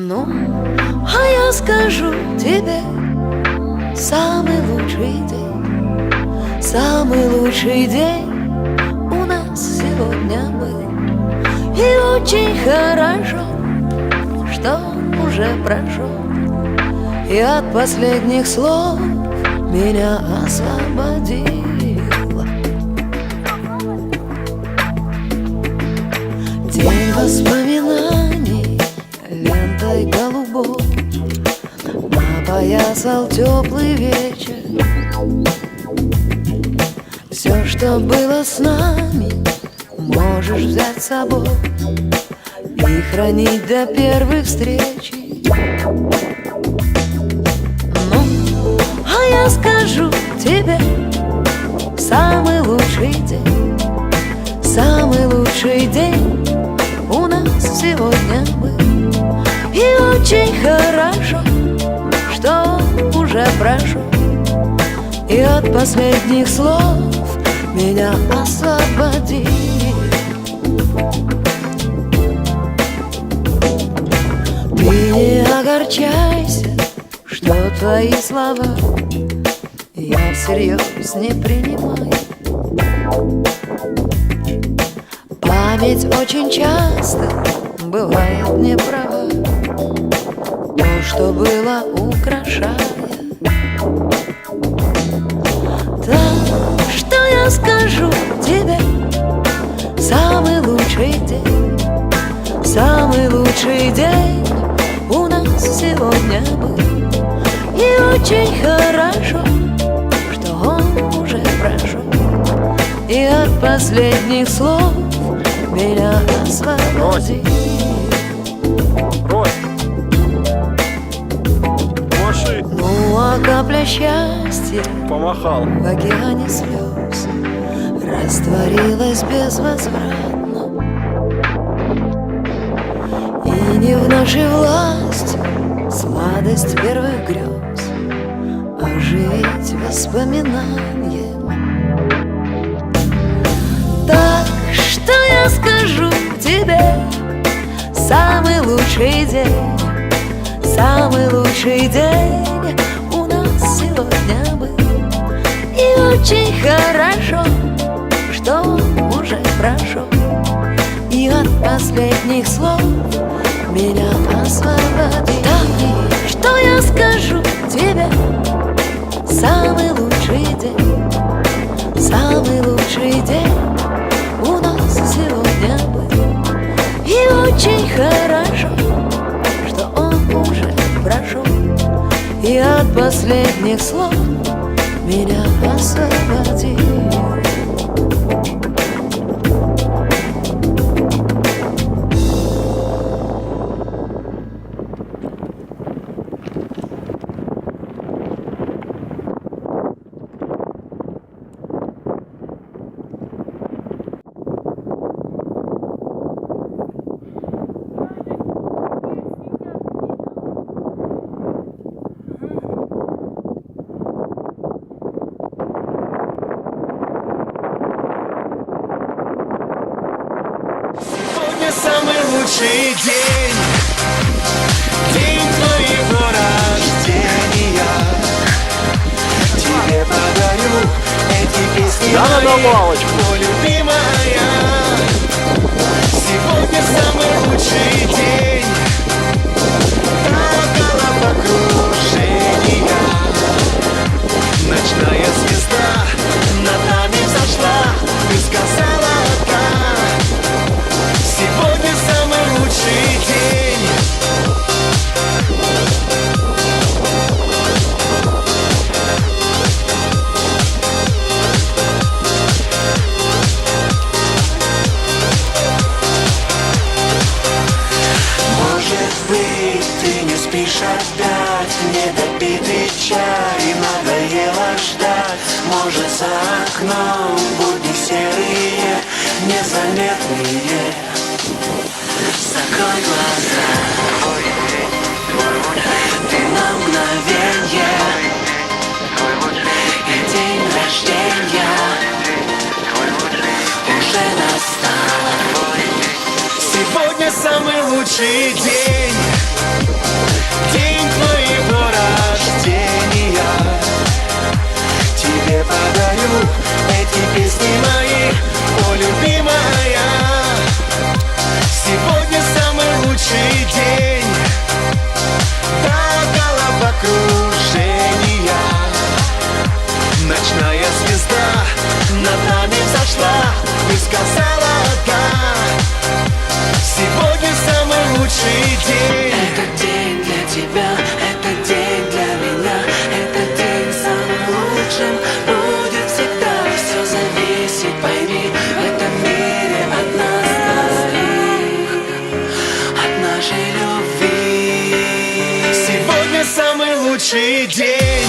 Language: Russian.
Ну, а я скажу тебе, самый лучший день, самый лучший день у нас сегодня был. И очень хорошо, что он уже прошел, и от последних слов меня освободило. День воспоминаний лентой голубой опоясал теплый вечер. Все, что было с нами, можешь взять с собой и хранить до первой встречи. Ну, а я скажу тебе, самый лучший день, самый лучший день у нас сегодня был. И очень хорошо, что он уже прошел, и от последних слов меня освободили. Ты не огорчайся, что твои слова я всерьез не принимаю. Память очень часто бывает неправа, то, что было, украшая. Так что я скажу тебе, самый лучший день, самый лучший день у нас сегодня был. И очень хорошо, что он уже прошел, и от последних слов меня освободили. Ну, а капля счастья помахал в океане слез растворилась безвозвратно. И не в нашей власти сладость первых грез оживить воспоминания. Так что я скажу тебе, самый лучший день, самый лучший день у нас сегодня был. И очень хорошо, что он уже прошел, и от последних слов меня освободили. Так что я скажу тебе, самый лучший день, самый лучший день у нас сегодня был. И очень хорошо, что он уже прошел, и от последних слов меня освободил. Самый лучший день, день твоего рождения. Тебе подарю эти песни мои, о, любимая. Сегодня самый лучший день до головокружения. Ночная звезда над нами взошла, ты сказала так. Сегодня самый лучший день. Может быть, ты не спишь опять, недопитый чай надоело ждать. Может, за окном будни серые, незаметные. Закрой глаза, ты на мгновенье, и день рождения уже настал. Сегодня самый лучший день. сказала да. Сегодня самый лучший день. Этот день для тебя, этот день для меня, этот день самым лучшим будет всегда. Все зависит, пойми, в этом мире от нас двоих, от нашей любви. Сегодня самый лучший день.